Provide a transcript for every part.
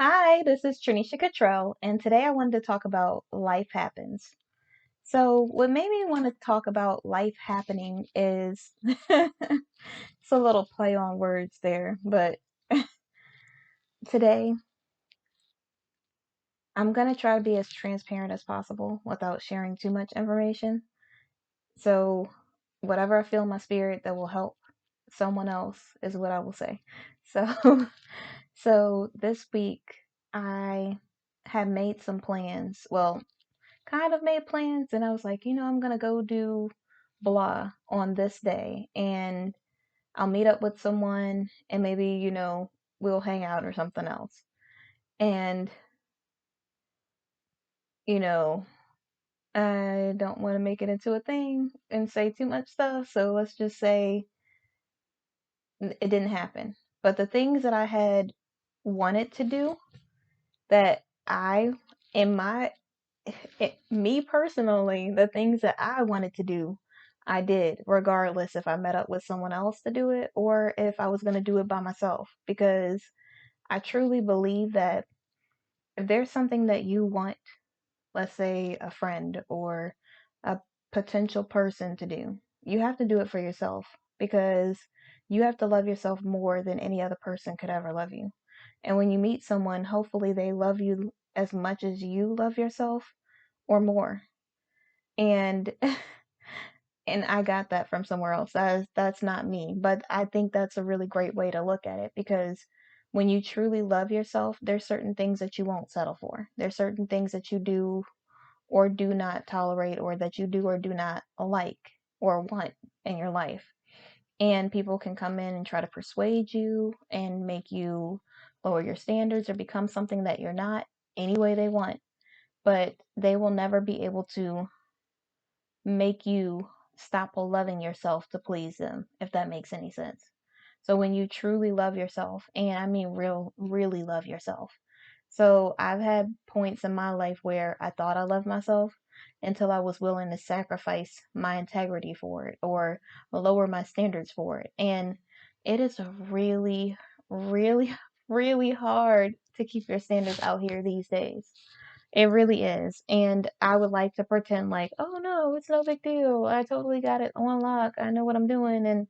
Hi, this is Trinisha Cottrell, and today I wanted to talk about life happens. So, what made me want to talk about life happening is it's a little play on words there, but today I'm going to try to be as transparent as possible without sharing too much information. So, whatever I feel in my spirit that will help someone else is what I will say. So, so this week I had made some plans. Well, kind of made plans and I was like, I'm gonna go do blah on this day and I'll meet up with someone and maybe, we'll hang out or something else. And, you know, I don't want to make it into a thing and say too much stuff, so let's just say it didn't happen. But the things that I had wanted to do that I, in my me personally, the things that I wanted to do, I did, regardless if I met up with someone else to do it or if I was going to do it by myself. Because I truly believe that if there's something that you want, let's say a friend or a potential person to do, you have to do it for yourself because you have to love yourself more than any other person could ever love you. And when you meet someone, hopefully they love you as much as you love yourself or more. And and I got that from somewhere else. That's not me, but I think that's a really great way to look at it because when you truly love yourself, there's certain things that you won't settle for. There's certain things that you do or do not tolerate or that you do or do not like or want in your life. And people can come in and try to persuade you and make you lower your standards or become something that you're not any way they want, but they will never be able to make you stop loving yourself to please them, if that makes any sense. So when you truly love yourself, and I mean really love yourself. So I've had points in my life where I thought I loved myself until I was willing to sacrifice my integrity for it or lower my standards for it. And it is really, really hard to keep your standards out here these days. It really is. And I would like to pretend like, oh no, it's no big deal. I totally got it on lock. I know what I'm doing. And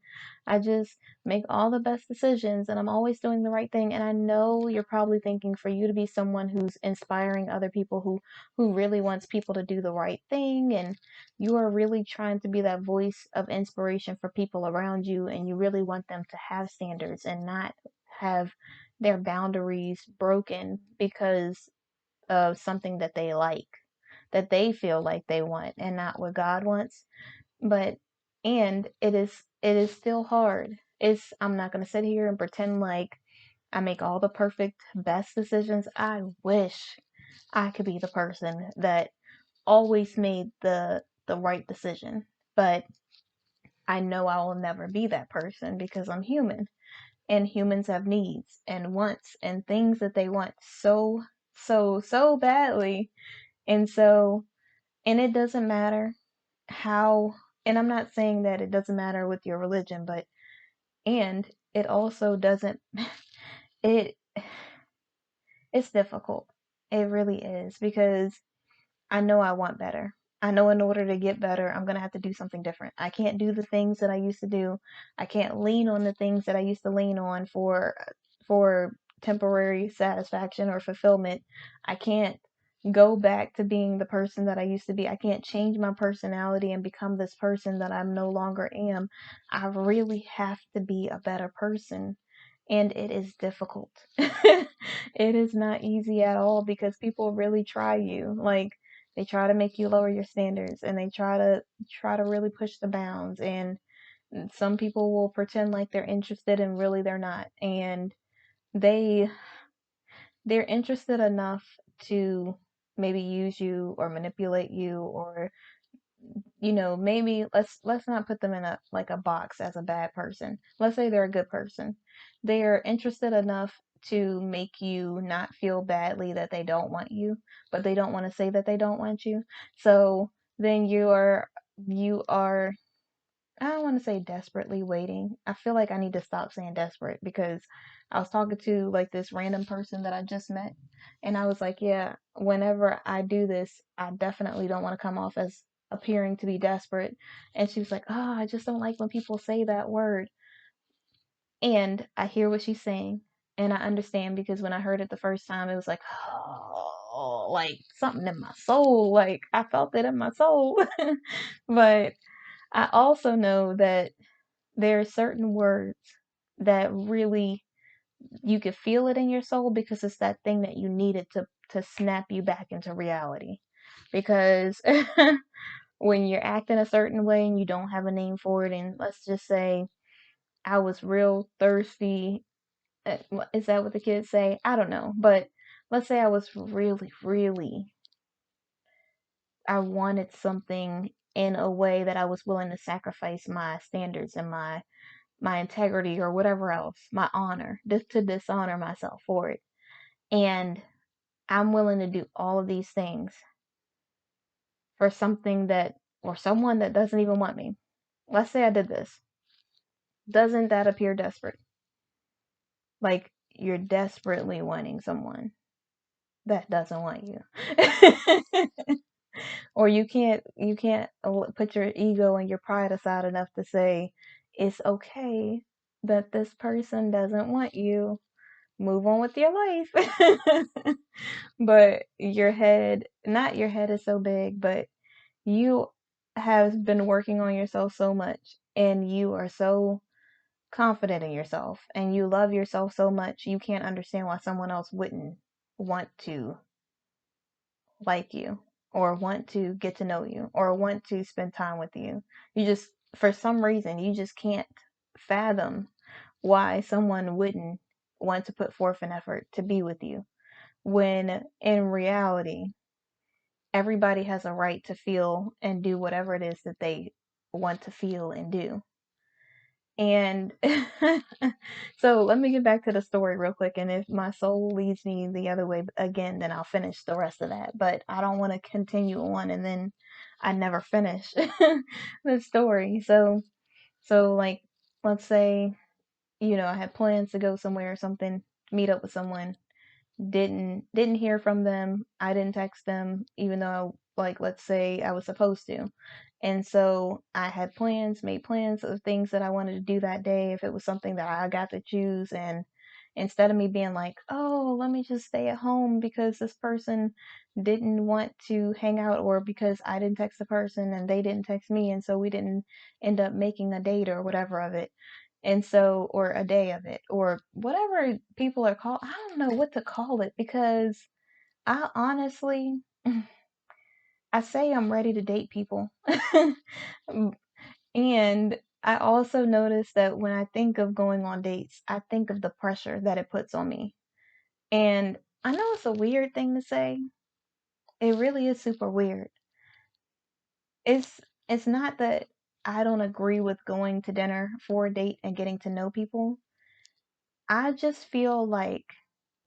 I just make all the best decisions and I'm always doing the right thing. And I know you're probably thinking for you to be someone who's inspiring other people who really wants people to do the right thing. And you are really trying to be that voice of inspiration for people around you. And you really want them to have standards and not have their boundaries broken because of something that they like, that they feel like they want and not what God wants. But and it is still hard. It's I'm not going to sit here and pretend like I make all the perfect best decisions. I wish I could be the person that always made the right decision. But I know I will never be that person because I'm human and humans have needs and wants and things that they want so badly. And so, and it doesn't matter how, and I'm not saying that it doesn't matter with your religion, but, and it also doesn't, it, it's difficult. It really is because I know I want better. I know in order to get better, I'm going to have to do something different. I can't do the things that I used to do. I can't lean on the things that I used to lean on for temporary satisfaction or fulfillment. I can't go back to being the person that I used to be. I can't change my personality and become this person that I no longer am. I really have to be a better person. And it is difficult. It is not easy at all because people really try you. Like they try to make you lower your standards and they try to really push the bounds and some people will pretend like they're interested and really they're not. And they they're interested enough to maybe use you or manipulate you or maybe let's not put them in a like a box as a bad person. Let's say they're a good person. They're interested enough to make you not feel badly that they don't want you, but they don't want to say that they don't want you. So then you are I don't want to say desperately waiting. I feel like I need to stop saying desperate because I was talking to like this random person that I just met, and I was like, yeah, whenever I do this, I definitely don't want to come off as appearing to be desperate. And she was like, oh, I just don't like when people say that word. And I hear what she's saying, and I understand because when I heard it the first time, it was like, oh, like something in my soul. Like I felt it in my soul. But I also know that there are certain words that really you could feel it in your soul because it's that thing that you needed to snap you back into reality. Because when you're acting a certain way and you don't have a name for it, and let's just say I was real thirsty. Is that what the kids say? I don't know. But let's say I was really, really, I wanted something in a way that I was willing to sacrifice my standards and my integrity or whatever else, my honor, just to dishonor myself for it. And I'm willing to do all of these things for something that, or someone that doesn't even want me. Let's say I did this. Doesn't that appear desperate? Like you're desperately wanting someone that doesn't want you. Or you can't put your ego and your pride aside enough to say it's okay that this person doesn't want you. Move on with your life. But your head, not your head is so big, but you have been working on yourself so much and you are so confident in yourself and you love yourself so much you can't understand why someone else wouldn't want to like you or want to get to know you or want to spend time with you. You just, for some reason, you just can't fathom why someone wouldn't want to put forth an effort to be with you when in reality, everybody has a right to feel and do whatever it is that they want to feel and do. And so let me get back to the story real quick. And if my soul leads me the other way again, then I'll finish the rest of that. But I don't want to continue on and then I never finish the story. So like, let's say, I had plans to go somewhere or something, meet up with someone, didn't hear from them. I didn't text them even though like let's say I was supposed to. And so I had plans, made plans of things that I wanted to do that day if it was something that I got to choose. And instead of me being like, "Oh, let me just stay at home because this person didn't want to hang out or because I didn't text the person and they didn't text me and so we didn't end up making a date or whatever of it." And so, or a day of it, or whatever people are called. I don't know what to call it because I honestly, I say I'm ready to date people. And I also notice that when I think of going on dates, I think of the pressure that it puts on me. And I know it's a weird thing to say. It really is super weird. It's not that I don't agree with going to dinner for a date and getting to know people. I just feel like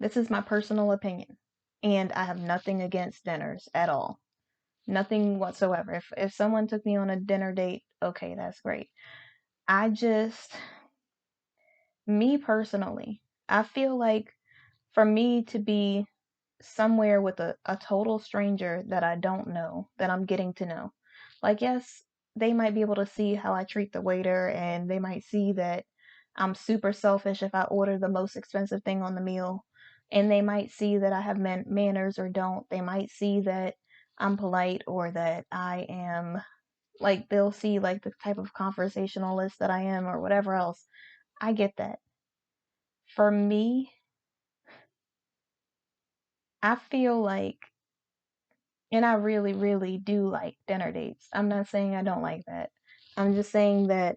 this is my personal opinion, and I have nothing against dinners at all. Nothing whatsoever. If someone took me on a dinner date, okay, that's great. I just, me personally, I feel like for me to be somewhere with a total stranger that I don't know, that I'm getting to know. Like, yes, they might be able to see how I treat the waiter, and they might see that I'm super selfish if I order the most expensive thing on the meal. And they might see that I have manners or don't. They might see that I'm polite or that I am, like, they'll see, like, the type of conversationalist that I am or whatever else. I get that. For me, I feel like, and I really, really do like dinner dates. I'm not saying I don't like that. I'm just saying that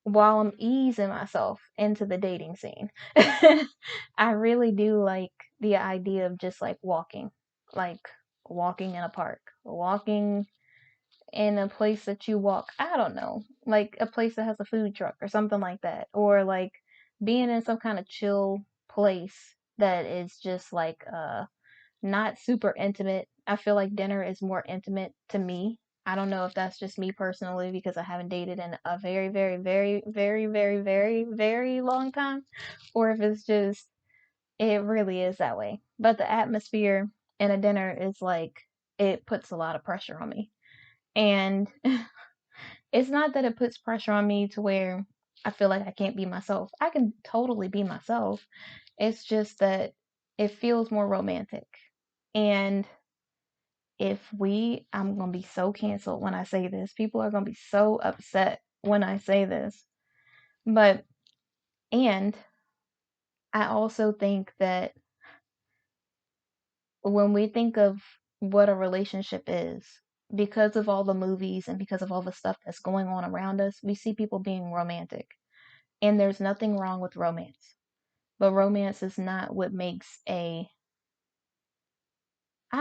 while I'm easing myself into the dating scene, I really do like the idea of just like walking in a park, walking in a place that you walk, I don't know, like a place that has a food truck or something like that, or like being in some kind of chill place that is just like not super intimate. I feel like dinner is more intimate to me. I don't know if that's just me personally because I haven't dated in a very, very, very, very, very, very, very long time, or if it's just, it really is that way. But the atmosphere in a dinner is like, it puts a lot of pressure on me. And it's not that it puts pressure on me to where I feel like I can't be myself. I can totally be myself. It's just that it feels more romantic. And I'm going to be so canceled when I say this. People are going to be so upset when I say this. But, and I also think that when we think of what a relationship is, because of all the movies and because of all the stuff that's going on around us, we see people being romantic. And there's nothing wrong with romance. But romance is not what makes I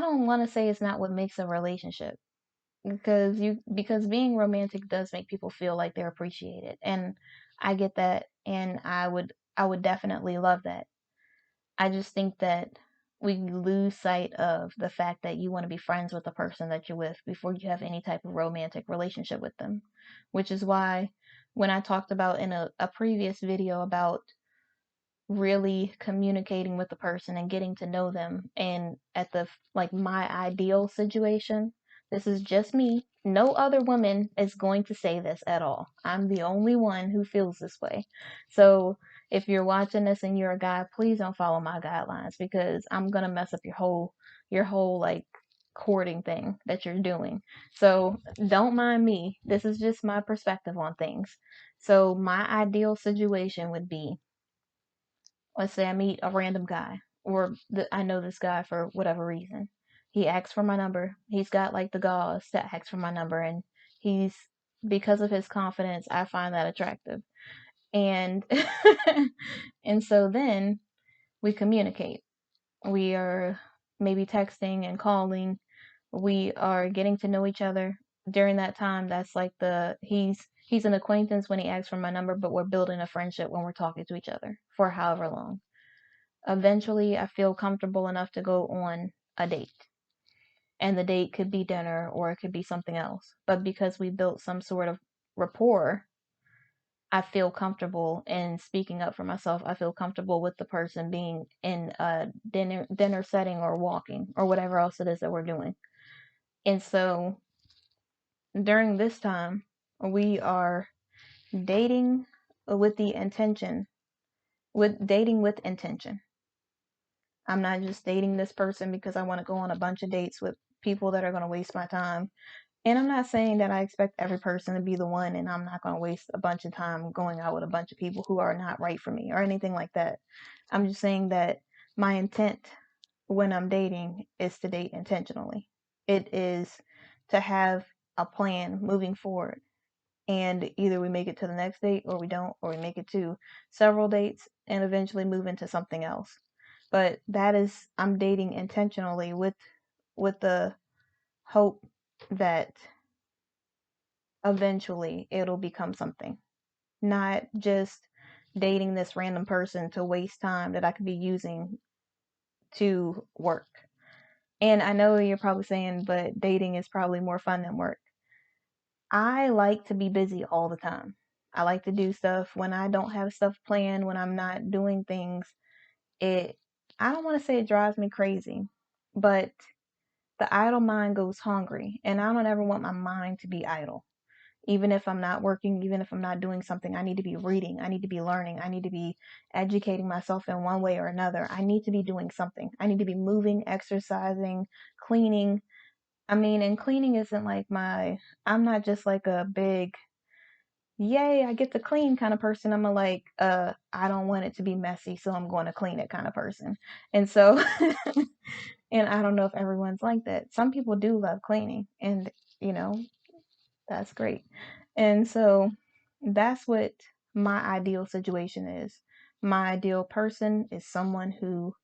don't want to say it's not what makes a relationship because being romantic does make people feel like they're appreciated. And I get that and I would definitely love that. I just think that we lose sight of the fact that you want to be friends with the person that you're with before you have any type of romantic relationship with them. Which is why when I talked about in a previous video about really communicating with the person and getting to know them, and at the like my ideal situation, this is just me, no other woman is going to say this at all. I'm the only one who feels this way. So if you're watching this and you're a guy, please don't follow my guidelines because I'm gonna mess up your whole like courting thing that you're doing. So don't mind me, this is just my perspective on things. So my ideal situation would be, let's say I meet a random guy, or I know this guy for whatever reason. He asks for my number. He's got like the gauze to ask for my number, and he's because of his confidence, I find that attractive. And and so then we communicate. We are maybe texting and calling. We are getting to know each other. During that time, that's like he's an acquaintance when he asks for my number, but we're building a friendship when we're talking to each other for however long. Eventually, I feel comfortable enough to go on a date. And the date could be dinner or it could be something else. But because we built some sort of rapport, I feel comfortable in speaking up for myself. I feel comfortable with the person being in a dinner setting or walking or whatever else it is that we're doing. And so during this time, we are dating with the intention, with dating with intention. I'm not just dating this person because I want to go on a bunch of dates with people that are going to waste my time. And I'm not saying that I expect every person to be the one and I'm not going to waste a bunch of time going out with a bunch of people who are not right for me or anything like that. I'm just saying that my intent when I'm dating is to date intentionally. It is to have a plan moving forward. And either we make it to the next date or we don't, or we make it to several dates and eventually move into something else. But that is, I'm dating intentionally with the hope that eventually it'll become something. Not just dating this random person to waste time that I could be using to work. And I know you're probably saying, but dating is probably more fun than work. I like to be busy all the time. I like to do stuff when I don't have stuff planned, when I'm not doing things. It, I don't want to say it drives me crazy, but the idle mind goes hungry, and I don't ever want my mind to be idle. Even if I'm not working, even if I'm not doing something, I need to be reading, I need to be learning, I need to be educating myself in one way or another. I need to be doing something. I need to be moving, exercising, cleaning. I mean, and cleaning isn't like I'm not just like a big, yay, I get to clean kind of person. I'm a like, I don't want it to be messy, so I'm going to clean it kind of person. And so, and I don't know if everyone's like that. Some people do love cleaning, and you know, that's great. And so that's what my ideal situation is. My ideal person is someone who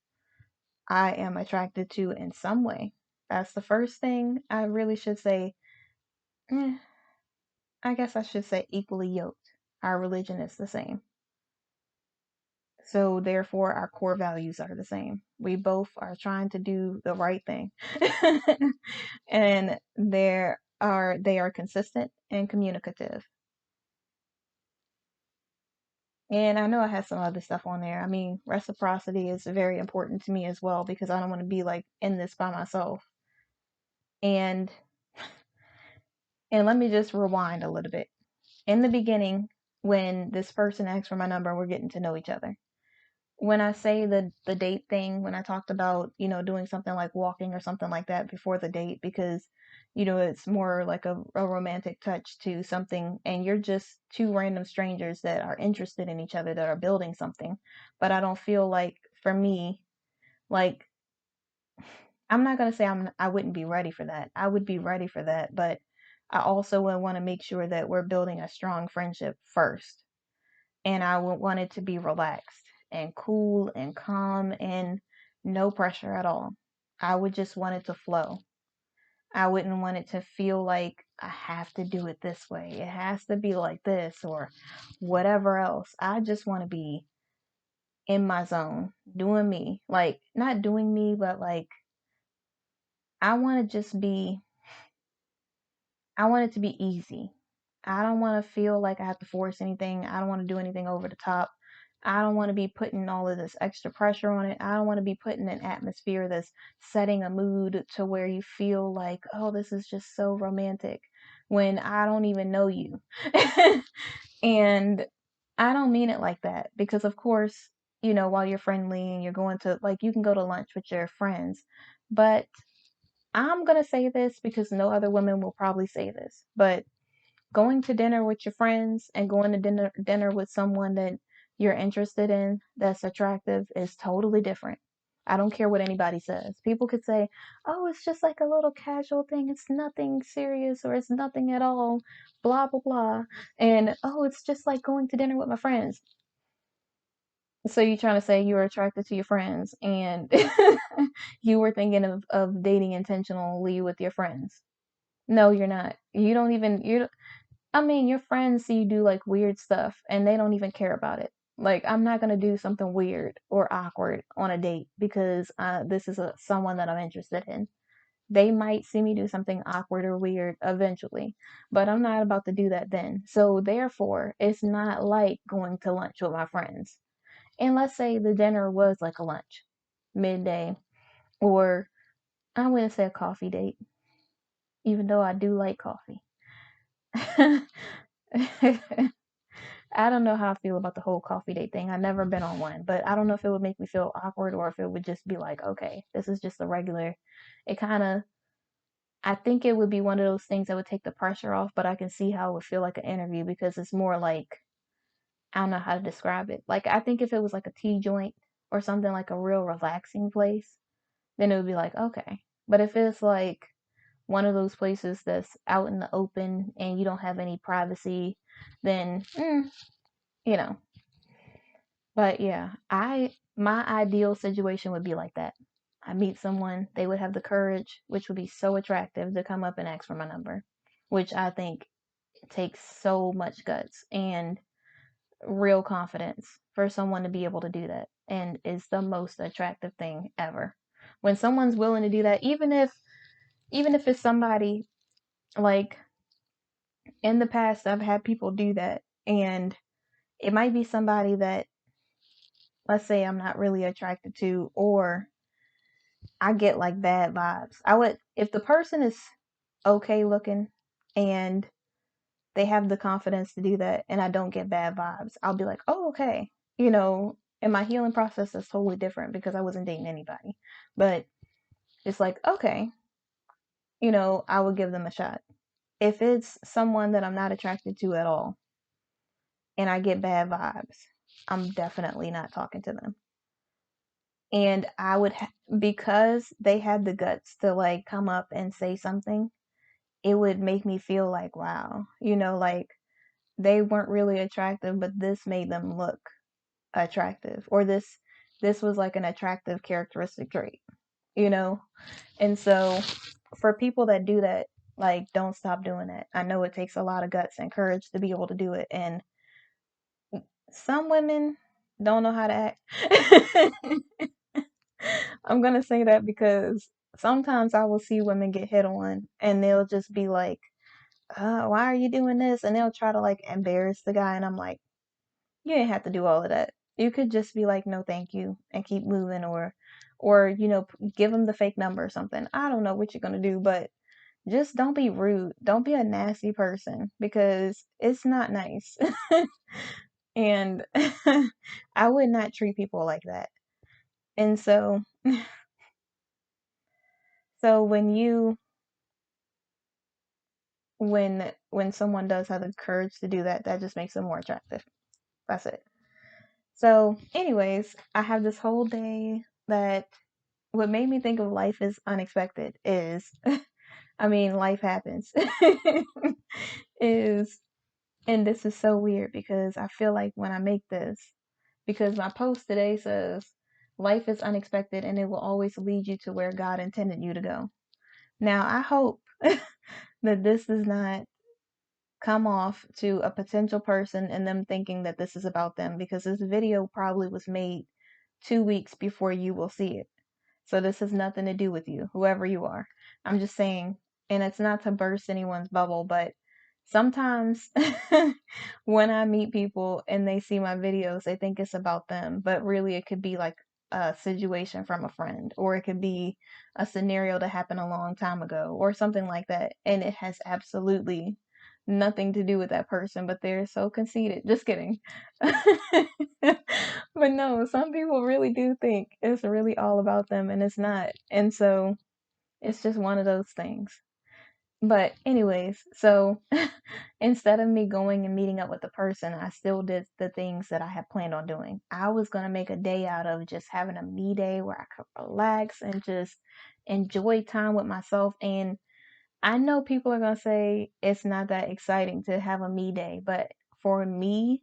I am attracted to in some way. That's the first thing I really should say. eh, I guess I should say equally yoked. Our religion is the same. So therefore our core values are the same. We both are trying to do the right thing. And they are consistent and communicative. And I know I have some other stuff on there. I mean, reciprocity is very important to me as well because I don't want to be like in this by myself. And let me just rewind a little bit. In the beginning, when this person asked for my number, we're getting to know each other. When I say the date thing, when I talked about, doing something like walking or something like that before the date because it's more like a romantic touch to something and you're just two random strangers that are interested in each other that are building something. But I don't feel like for me, like I'm not gonna say I wouldn't be ready for that. I would be ready for that, but I also would want to make sure that we're building a strong friendship first. And I would want it to be relaxed and cool and calm and no pressure at all. I would just want it to flow. I wouldn't want it to feel like I have to do it this way. It has to be like this or whatever else. I just want to be in my zone, doing me. Like, not doing me, but like, I want to just be I want it to be easy. I don't want to feel like I have to force anything. I don't want to do anything over the top. I don't want to be putting all of this extra pressure on it. I don't want to be putting an atmosphere that's setting a mood to where you feel like, oh, this is just so romantic when I don't even know you. And I don't mean it like that because, of course, while you're friendly and you're going to, like, you can go to lunch with your friends, but I'm going to say this because no other women will probably say this, but going to dinner with your friends and going to dinner with someone that you're interested in that's attractive is totally different. I don't care what anybody says. People could say, "Oh, it's just like a little casual thing. It's nothing serious or it's nothing at all." Blah blah blah. And, "Oh, it's just like going to dinner with my friends." So you're trying to say you were attracted to your friends and you were thinking of dating intentionally with your friends. No, you're not. You don't even I mean, your friends see you do like weird stuff and they don't even care about it. Like, I'm not gonna do something weird or awkward on a date because this is someone that I'm interested in. They might see me do something awkward or weird eventually, but I'm not about to do that then. So therefore, it's not like going to lunch with my friends. And let's say the dinner was like a lunch, midday, or I wouldn't say a coffee date, even though I do like coffee. I don't know how I feel about the whole coffee date thing. I've never been on one, but I don't know if it would make me feel awkward or if it would just be like, okay, this is just a regular. It kind of, I think it would be one of those things that would take the pressure off, but I can see how it would feel like an interview because it's more like, I don't know how to describe it. Like, I think if it was like a tea joint or something like a real relaxing place, then it would be like, okay. But if it's like one of those places that's out in the open and you don't have any privacy, then, you know, but yeah, my ideal situation would be like that. I meet someone, they would have the courage, which would be so attractive to come up and ask for my number, which I think takes so much guts and real confidence for someone to be able to do that and is the most attractive thing ever. When someone's willing to do that, even if it's somebody like in the past I've had people do that and it might be somebody that let's say I'm not really attracted to or I get like bad vibes. I would if the person is okay looking and they have the confidence to do that and I don't get bad vibes, I'll be like, "Oh, okay." And my healing process is totally different because I wasn't dating anybody. But it's like, okay, I would give them a shot. If it's someone that I'm not attracted to at all and I get bad vibes, I'm definitely not talking to them. And I would because they had the guts to like come up and say something, it would make me feel like, wow, like they weren't really attractive, but this made them look attractive, or this was like an attractive characteristic trait, you know? And so for people that do that, like don't stop doing it. I know it takes a lot of guts and courage to be able to do it, and some women don't know how to act. I'm gonna say that because sometimes I will see women get hit on and they'll just be like why are you doing this? And they'll try to like embarrass the guy. And I'm like, you didn't have to do all of that. You could just be like, no, thank you, and keep moving, or give them the fake number or something. I don't know what you're gonna do, but just don't be rude. Don't be a nasty person because it's not nice. And I would not treat people like that. And so when someone does have the courage to do that, that just makes them more attractive. That's it. So, anyways, I have this whole day that what made me think of life as unexpected is, I mean, life happens. Is And this is so weird because I feel like when I make this, because my post today says, life is unexpected and it will always lead you to where God intended you to go. Now, I hope that this does not come off to a potential person and them thinking that this is about them, because this video probably was made 2 weeks before you will see it. So this has nothing to do with you, whoever you are. I'm just saying, and it's not to burst anyone's bubble, but sometimes when I meet people and they see my videos, they think it's about them, but really it could be like a situation from a friend, or it could be a scenario that happened a long time ago, or something like that. And it has absolutely nothing to do with that person, but they're so conceited. Just kidding. But no, some people really do think it's really all about them, and it's not. And so it's just one of those things. But anyways, so instead of me going and meeting up with the person, I still did the things that I had planned on doing. I was going to make a day out of just having a me day where I could relax and just enjoy time with myself. And I know people are going to say it's not that exciting to have a me day, but for me,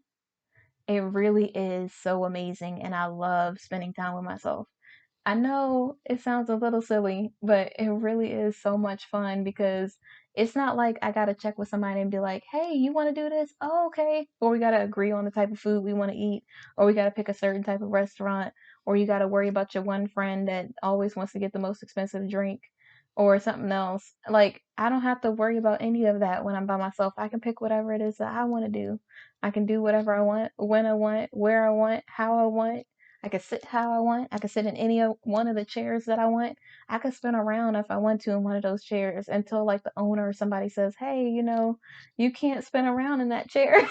it really is so amazing, and I love spending time with myself. I know it sounds a little silly, but it really is so much fun because it's not like I gotta check with somebody and be like, hey, you wanna do this? Oh, okay. Or we gotta agree on the type of food we wanna eat, or we gotta pick a certain type of restaurant, or you gotta worry about your one friend that always wants to get the most expensive drink or something else. Like, I don't have to worry about any of that when I'm by myself. I can pick whatever it is that I wanna do. I can do whatever I want, when I want, where I want, how I want. I could sit how I want. I could sit in any one of the chairs that I want. I could spin around if I want to in one of those chairs until like the owner or somebody says, hey, you can't spin around in that chair.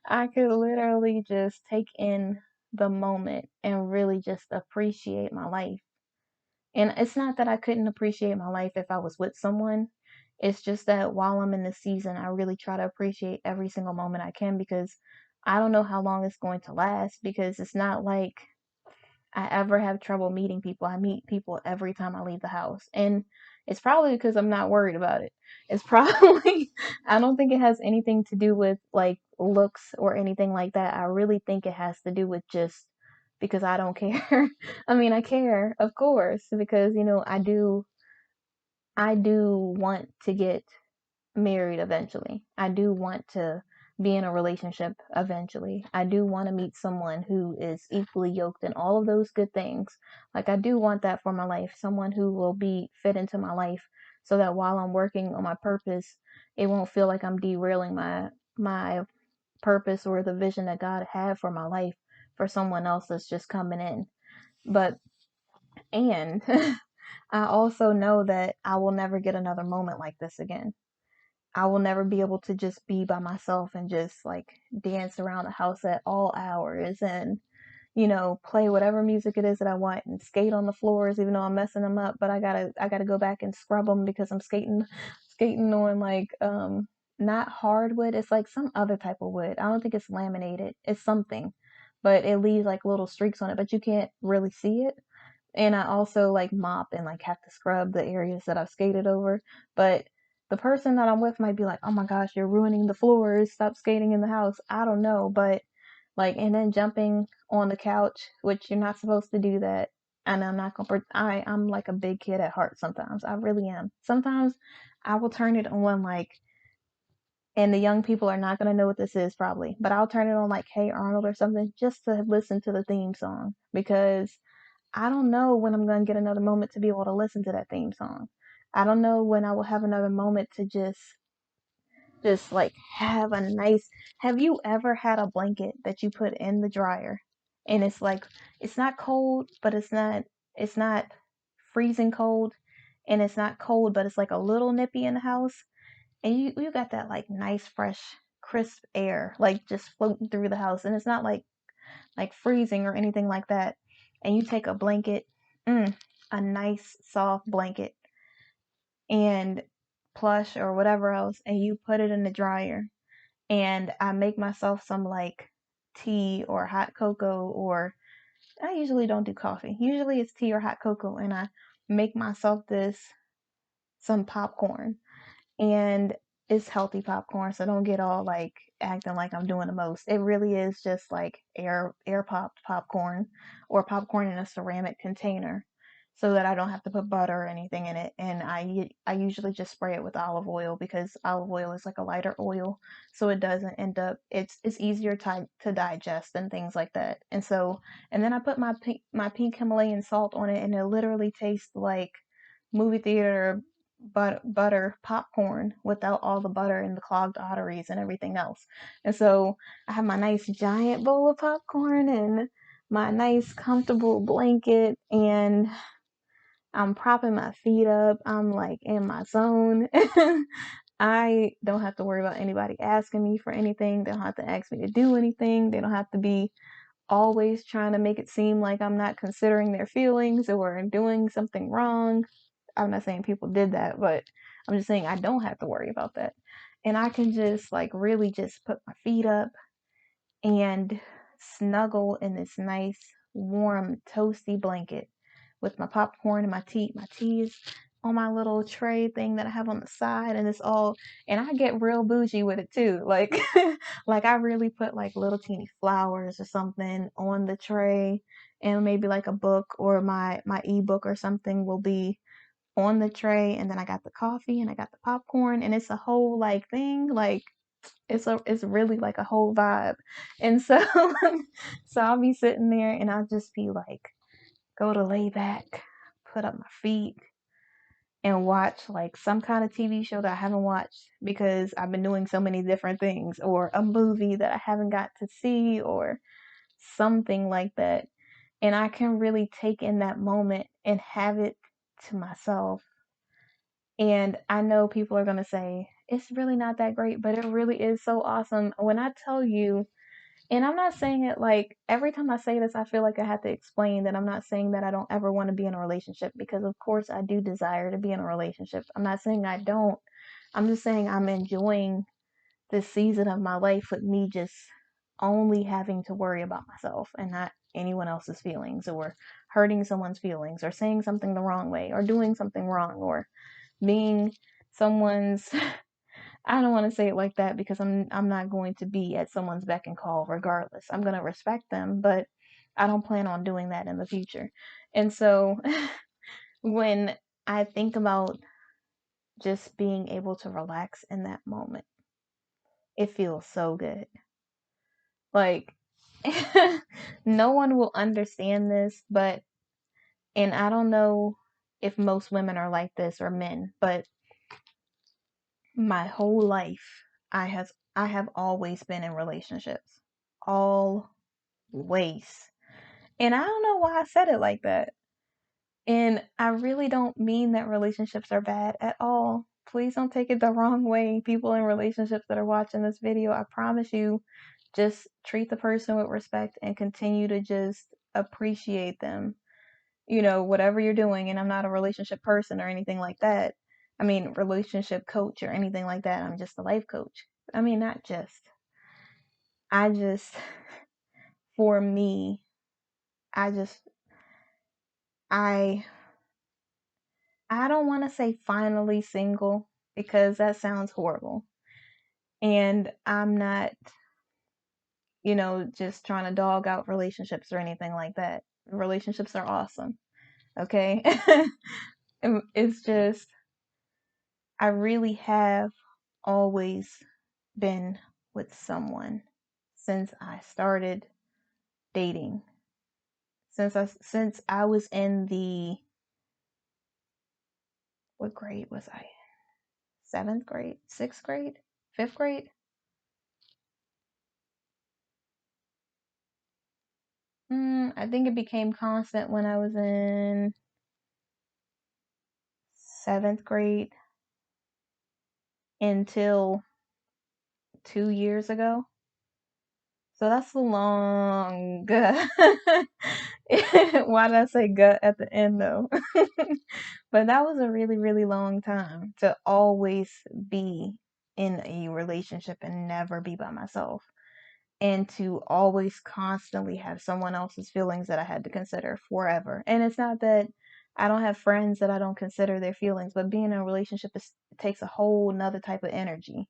I could literally just take in the moment and really just appreciate my life. And it's not that I couldn't appreciate my life if I was with someone. It's just that while I'm in the season, I really try to appreciate every single moment I can, because I don't know how long it's going to last, because it's not like I ever have trouble meeting people. I meet people every time I leave the house. And it's probably because I'm not worried about it. It's probably, I don't think it has anything to do with like looks or anything like that. I really think it has to do with just because I don't care. I mean, I care, of course, because, I do want to get married eventually. I do want to be in a relationship eventually. I do want to meet someone who is equally yoked in all of those good things. Like, I do want that for my life, someone who will be fit into my life so that while I'm working on my purpose, it won't feel like I'm derailing my purpose or the vision that God had for my life for someone else that's just coming in. But and I also know that I will never get another moment like this again. I will never be able to just be by myself and just like dance around the house at all hours and, play whatever music it is that I want and skate on the floors, even though I'm messing them up. But I gotta go back and scrub them because I'm skating on like, not hardwood. It's like some other type of wood. I don't think it's laminated. It's something, but it leaves like little streaks on it, but you can't really see it. And I also like mop and like have to scrub the areas that I've skated over. But the person that I'm with might be like, oh my gosh, you're ruining the floors. Stop skating in the house. I don't know. But like, and then jumping on the couch, which you're not supposed to do that. And I'm not gonna, I'm like a big kid at heart sometimes. I really am. Sometimes I will turn it on like, and the young people are not gonna know what this is probably, but I'll turn it on like Hey Arnold or something just to listen to the theme song, because I don't know when I'm going to get another moment to be able to listen to that theme song. I don't know when I will have another moment to just just like have a nice, have you ever had a blanket that you put in the dryer and it's like, it's not cold, but it's not freezing cold, and it's not cold, but it's like a little nippy in the house, and you got that like nice fresh crisp air like just floating through the house, and it's not like freezing or anything like that. And you take a blanket, mm, a nice soft blanket and plush or whatever else, and you put it in the dryer. And I make myself some like tea or hot cocoa, or I usually don't do coffee. Usually it's tea or hot cocoa, and I make myself this some popcorn, and it's healthy popcorn, so don't get all like acting like I'm doing the most. It really is just like air popped popcorn, or popcorn in a ceramic container, so that I don't have to put butter or anything in it. And I usually just spray it with olive oil, because olive oil is like a lighter oil, so it doesn't end up, it's easier to digest and things like that. And so, and then I put my pink Himalayan salt on it, and it literally tastes like movie theater butter popcorn without all the butter and the clogged arteries and everything else. And so I have my nice giant bowl of popcorn and my nice comfortable blanket, and I'm propping my feet up. I'm like in my zone. I don't have to worry about anybody asking me for anything. They don't have to ask me to do anything. They don't have to be always trying to make it seem like I'm not considering their feelings or doing something wrong. I'm not saying people did that, but I'm just saying I don't have to worry about that. And I can just like really just put my feet up and snuggle in this nice, warm, toasty blanket with my popcorn and my tea. My tea is on my little tray thing that I have on the side, and it's all, and I get real bougie with it too. Like, like I really put like little teeny flowers or something on the tray, and maybe like a book or my ebook or something will be on the tray, and then I got the coffee and I got the popcorn, and it's a whole like thing, like it's really like a whole vibe. And so so I'll be sitting there and I'll just be like, go to lay back, put up my feet, and watch like some kind of TV show that I haven't watched because I've been doing so many different things, or a movie that I haven't got to see, or something like that. And I can really take in that moment and have it to myself. And I know people are going to say, it's really not that great, but it really is so awesome. When I tell you, and I'm not saying it like every time I say this, I feel like I have to explain that I'm not saying that I don't ever want to be in a relationship, because of course I do desire to be in a relationship. I'm not saying I don't. I'm just saying I'm enjoying this season of my life with me just only having to worry about myself and not anyone else's feelings, or hurting someone's feelings, or saying something the wrong way, or doing something wrong, or being someone's I don't want to say it like that, because I'm not going to be at someone's beck and call regardless. I'm going to respect them, but I don't plan on doing that in the future. And so when I think about just being able to relax in that moment, it feels so good. Like no one will understand this, but, and I don't know if most women are like this or men, but my whole life I have always been in relationships. Always. And I don't know why I said it like that. And I really don't mean that relationships are bad at all. Please don't take it the wrong way. People in relationships that are watching this video, I promise you, just treat the person with respect and continue to just appreciate them. Whatever you're doing. And I'm not a relationship person or anything like that. I mean, relationship coach or anything like that. I'm just a life coach. I mean, not just. I just, for me, I just, I, I don't want to say finally single, because that sounds horrible. And I'm not, just trying to dog out relationships or anything like that. Relationships are awesome. Okay. It's just, I really have always been with someone since I started dating. Since I was in the, what grade was I? 7th grade, 6th grade. fifth grade. I think it became constant when I was in seventh grade until 2 years ago. So that's a long gut. Why did I say gut at the end though? But that was a really, really long time to always be in a relationship and never be by myself. And to always constantly have someone else's feelings that I had to consider forever. And it's not that I don't have friends that I don't consider their feelings, but being in a relationship takes a whole nother type of energy.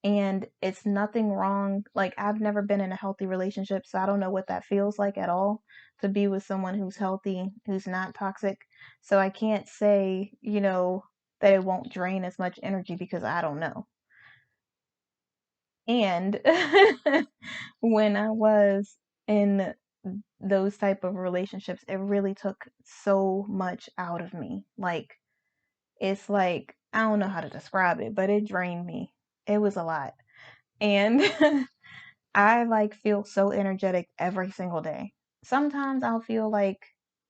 And it's nothing wrong. Like, I've never been in a healthy relationship, so I don't know what that feels like at all to be with someone who's healthy, who's not toxic. So I can't say, that it won't drain as much energy because I don't know. And when I was in those type of relationships, it really took so much out of me. Like, it's like, I don't know how to describe it, but it drained me. It was a lot. And I like feel so energetic every single day. Sometimes I'll feel like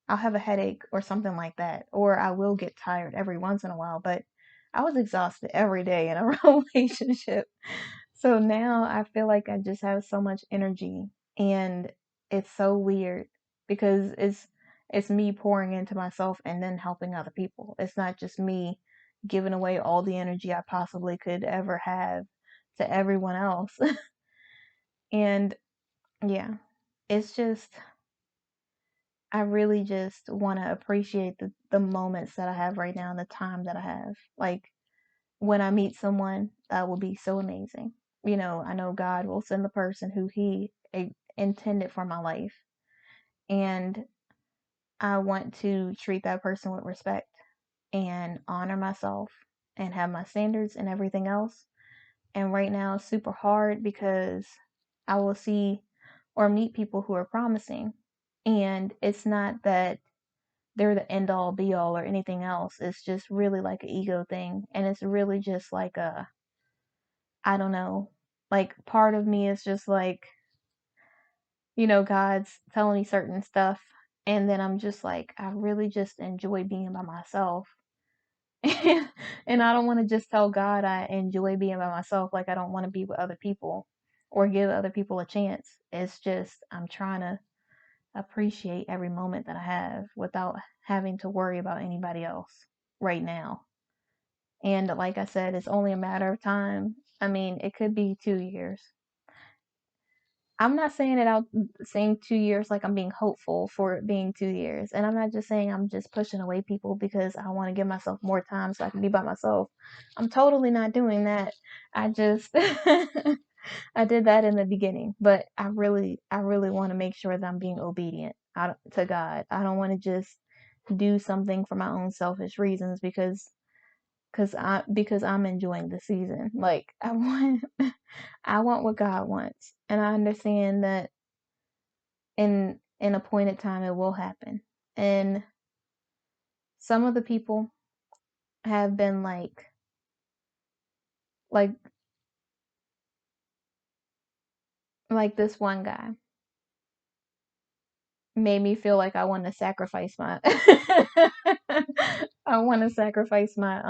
I'll have a headache or something like that, or I will get tired every once in a while, but I was exhausted every day in a relationship. So now I feel like I just have so much energy, and it's so weird because it's me pouring into myself and then helping other people. It's not just me giving away all the energy I possibly could ever have to everyone else. And yeah, it's just, I really just want to appreciate the moments that I have right now and the time that I have. Like, when I meet someone, that will be so amazing. I know God will send the person who He intended for my life. And I want to treat that person with respect and honor myself and have my standards and everything else. And right now it's super hard because I will see or meet people who are promising. And it's not that they're the end all be all or anything else. It's just really like an ego thing. And it's really just like I don't know, like part of me is just like, God's telling me certain stuff. And then I'm just like, I really just enjoy being by myself. And I don't want to just tell God I enjoy being by myself. Like, I don't want to be with other people or give other people a chance. It's just, I'm trying to appreciate every moment that I have without having to worry about anybody else right now. And like I said, it's only a matter of time. I mean, it could be 2 years. I'm not saying it out, saying 2 years like I'm being hopeful for it being 2 years. And I'm not just saying I'm just pushing away people because I want to give myself more time so I can be by myself. I'm totally not doing that. I just, I did that in the beginning, but I really want to make sure that I'm being obedient to God. I don't want to just do something for my own selfish reasons because I'm enjoying the season. Like, I want I want what God wants. And I understand that in appointed time it will happen. And some of the people have been like like this one guy made me feel like I want to sacrifice my I want to sacrifice my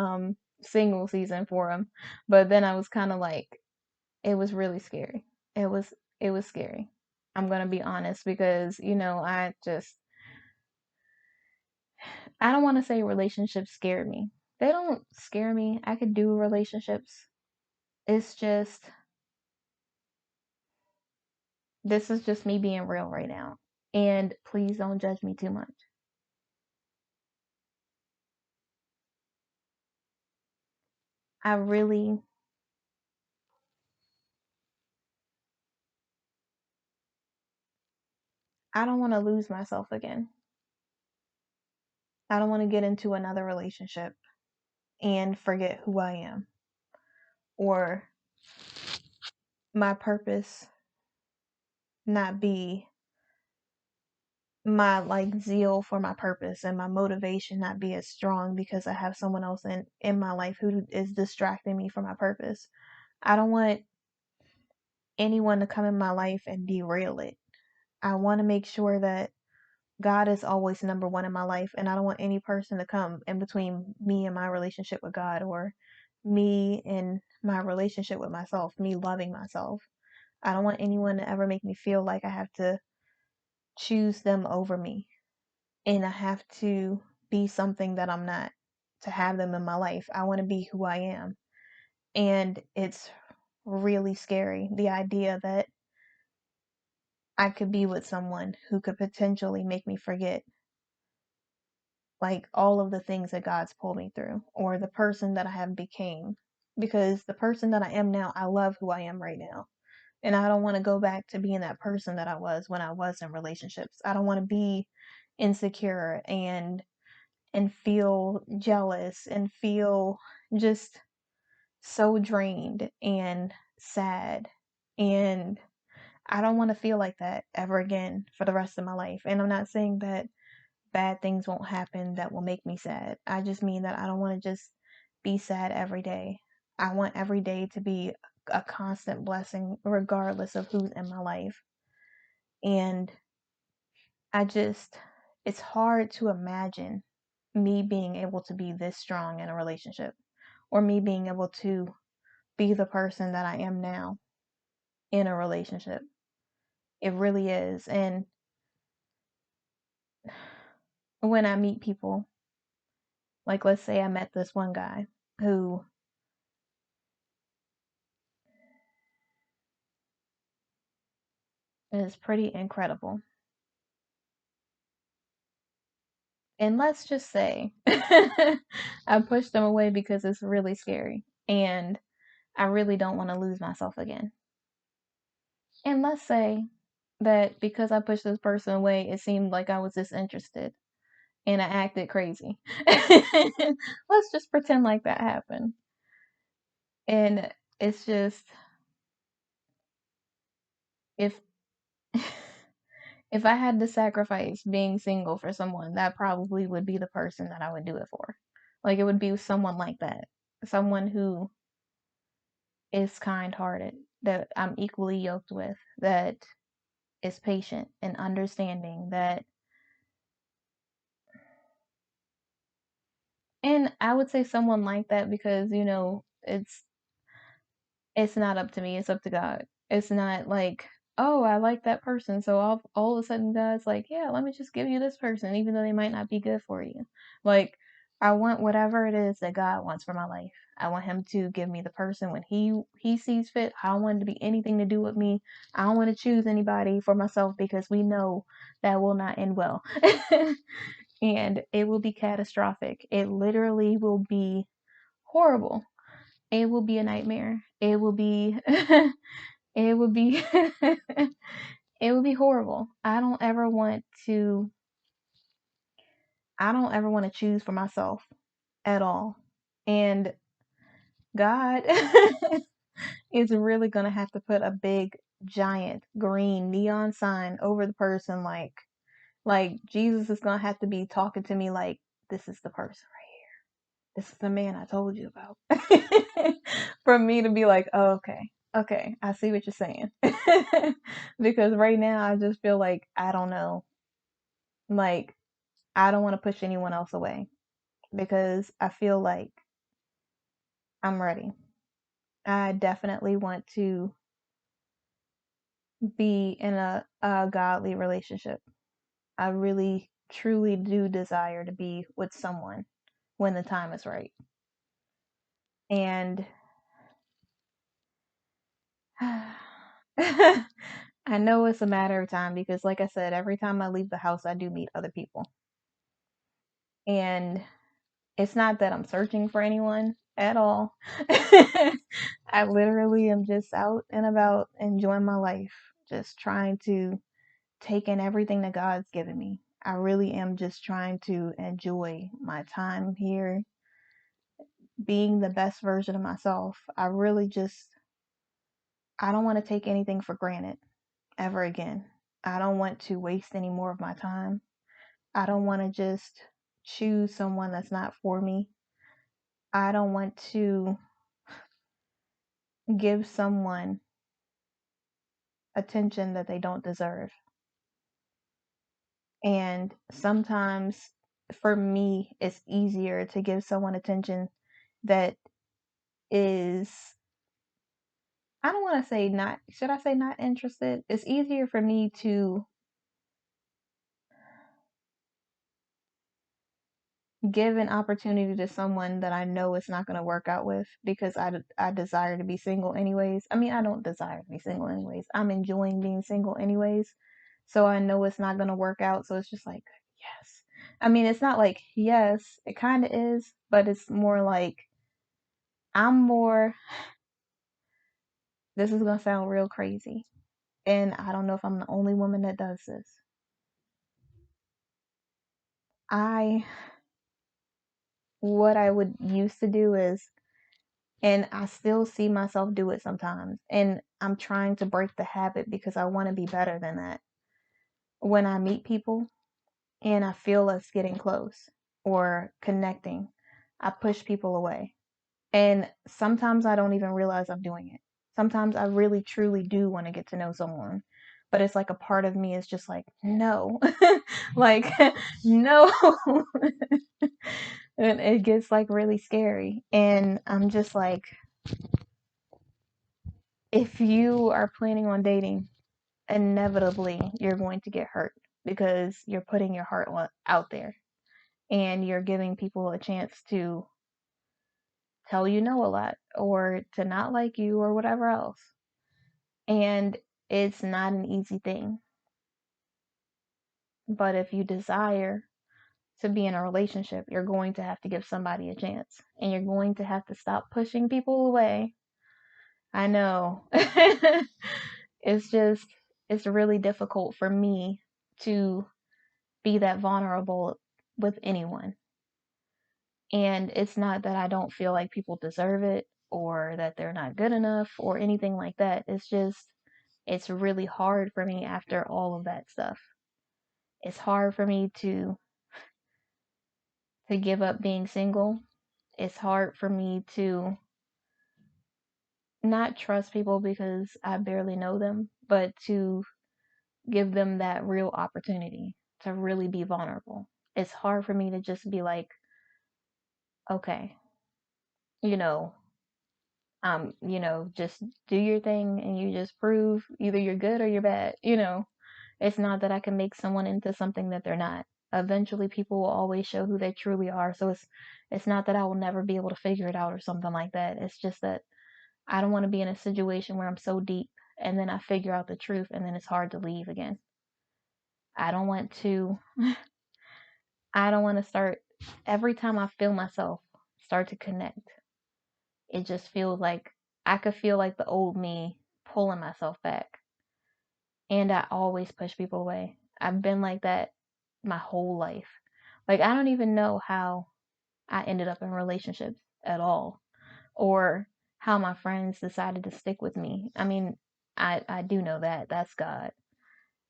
single season for him. But then I was kind of like, it was really scary. It was scary. I'm going to be honest because, I don't want to say relationships scare me. They don't scare me. I could do relationships. It's just, this is just me being real right now. And please don't judge me too much. I really, I don't want to lose myself again. I don't want to get into another relationship and forget who I am or my purpose not be my like zeal for my purpose and my motivation not be as strong because I have someone else in my life who is distracting me from my purpose. I don't want anyone to come in my life and derail it. I want to make sure that God is always number one in my life, and I don't want any person to come in between me and my relationship with God, or me and my relationship with myself, me loving myself. I don't want anyone to ever make me feel like I have to choose them over me, and I have to be something that I'm not to have them in my life. I want to be who I am. And it's really scary, the idea that I could be with someone who could potentially make me forget like all of the things that God's pulled me through, or the person that I have became. Because the person that I am now, I love who I am right now. And I don't want to go back to being that person that I was when I was in relationships. I don't want to be insecure and feel jealous and feel just so drained and sad. And I don't want to feel like that ever again for the rest of my life. And I'm not saying that bad things won't happen that will make me sad. I just mean that I don't want to just be sad every day. I want every day to be a constant blessing, regardless of who's in my life. And I just, it's hard to imagine me being able to be this strong in a relationship, or me being able to be the person that I am now in a relationship. It really is. And when I meet people, like let's say I met this one guy who is pretty incredible. And let's just say I pushed them away because it's really scary and I really don't want to lose myself again. And let's say that because I pushed this person away, it seemed like I was disinterested and I acted crazy. Let's just pretend like that happened. And it's just if if I had to sacrifice being single for someone, that probably would be the person that I would do it for. Like it would be someone like that. Someone who is kind hearted, that I'm equally yoked with, that is patient and understanding, that, and I would say someone like that because, it's not up to me, it's up to God. It's not like, oh, I like that person, so all of a sudden God's like, yeah, let me just give you this person, even though they might not be good for you. Like, I want whatever it is that God wants for my life. I want Him to give me the person when He sees fit. I don't want it to be anything to do with me. I don't want to choose anybody for myself because we know that will not end well, and it will be catastrophic. It literally will be horrible. It will be a nightmare. It will be it would be it would be horrible. I don't ever want to choose for myself at all. And God is really going to have to put a big giant green neon sign over the person, like Jesus is going to have to be talking to me like, this is the person right here. This is the man I told you about. For me to be like, oh, okay. Okay, I see what you're saying. Because right now I just feel like I don't know. Like I don't want to push anyone else away because I feel like I'm ready. I definitely want to be in a godly relationship. I really truly do desire to be with someone when the time is right. And I know it's a matter of time because, like I said, every time I leave the house, I do meet other people. And it's not that I'm searching for anyone at all. I literally am just out and about enjoying my life, just trying to take in everything that God's given me. I really am just trying to enjoy my time here, being the best version of myself. I don't want to take anything for granted ever again. I don't want to waste any more of my time. I don't want to just choose someone that's not for me. I don't want to give someone attention that they don't deserve. And sometimes for me, it's easier to give someone attention that is, I don't want to say not, should I say not interested? It's easier for me to give an opportunity to someone that I know it's not going to work out with because I desire to be single anyways. I mean, I don't desire to be single anyways. I'm enjoying being single anyways. So I know it's not going to work out. So it's just like, yes. I mean, it's not like, yes, it kind of is, but it's more like, I'm more, this is going to sound real crazy. And I don't know if I'm the only woman that does this. I, what I would used to do is, and I still see myself do it sometimes. And I'm trying to break the habit because I want to be better than that. When I meet people and I feel us getting close or connecting, I push people away. And sometimes I don't even realize I'm doing it. Sometimes I really truly do want to get to know someone. But it's like a part of me is just like, no, like, no. And it gets like really scary. And I'm just like, if you are planning on dating, inevitably you're going to get hurt because you're putting your heart out there and you're giving people a chance to tell you no a lot or to not like you or whatever else. And it's not an easy thing. But if you desire to be in a relationship, you're going to have to give somebody a chance and you're going to have to stop pushing people away. I know. It's just, it's really difficult for me to be that vulnerable with anyone. And it's not that I don't feel like people deserve it or that they're not good enough or anything like that. It's just, it's really hard for me after all of that stuff. It's hard for me to give up being single. It's hard for me to not trust people because I barely know them, but to give them that real opportunity to really be vulnerable. It's hard for me to just be like, okay, you know, just do your thing and you just prove either you're good or you're bad. It's not that I can make someone into something that they're not. Eventually people will always show who they truly are. So it's not that I will never be able to figure it out or something like that. It's just that I don't want to be in a situation where I'm so deep and then I figure out the truth and then it's hard to leave again. I don't want to I don't want to start every time I feel myself start to connect. It just feels like I could feel like the old me pulling myself back. And I always push people away. I've been like that my whole life. Like, I don't even know how I ended up in relationships at all or how my friends decided to stick with me. I mean, I do know that. That's God.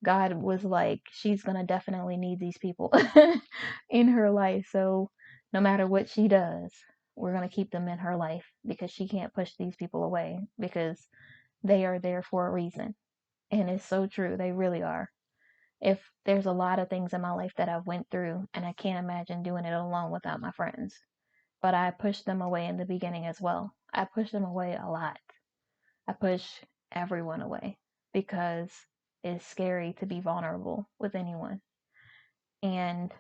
God was like, she's going to definitely need these people in her life. So no matter what she does, we're going to keep them in her life because she can't push these people away because they are there for a reason. And it's so true. They really are. If there's a lot of things in my life that I've went through and I can't imagine doing it alone without my friends. But I pushed them away in the beginning as well. I pushed them away a lot. I push everyone away because it's scary to be vulnerable with anyone. And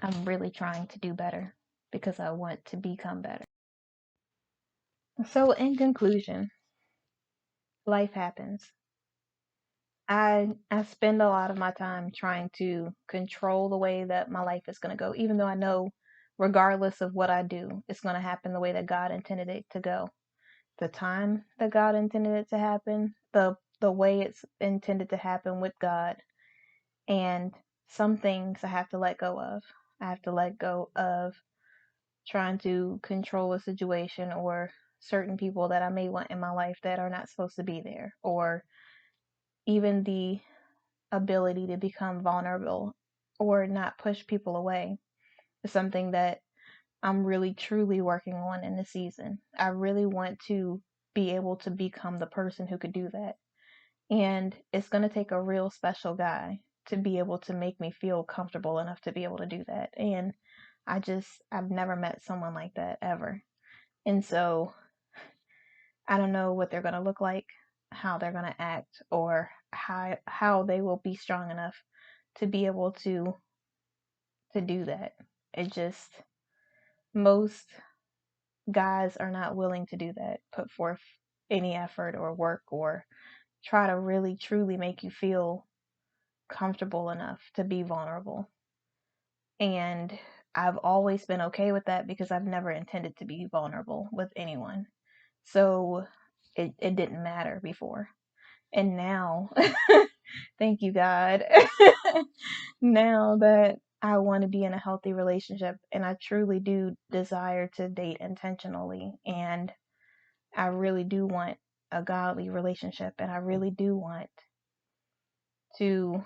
I'm really trying to do better because I want to become better. So, in conclusion, life happens. I spend a lot of my time trying to control the way that my life is going to go, even though I know, regardless of what I do, it's going to happen the way that God intended it to go. The time that God intended it to happen, the way it's intended to happen with God, and some things I have to let go of. I have to let go of trying to control a situation or certain people that I may want in my life that are not supposed to be there, or even the ability to become vulnerable or not push people away is something that I'm really truly working on in the season. I really want to be able to become the person who could do that. And it's going to take a real special guy to be able to make me feel comfortable enough to be able to do that. And I've never met someone like that ever. And so I don't know what they're going to look like, how they're going to act, or how they will be strong enough to be able to do that. It just, most guys are not willing to do that, put forth any effort or work or try to really truly make you feel comfortable enough to be vulnerable. And I've always been okay with that because I've never intended to be vulnerable with anyone. So it didn't matter before. And now, thank you, God. Now that I want to be in a healthy relationship and I truly do desire to date intentionally, and I really do want a godly relationship, and I really do want to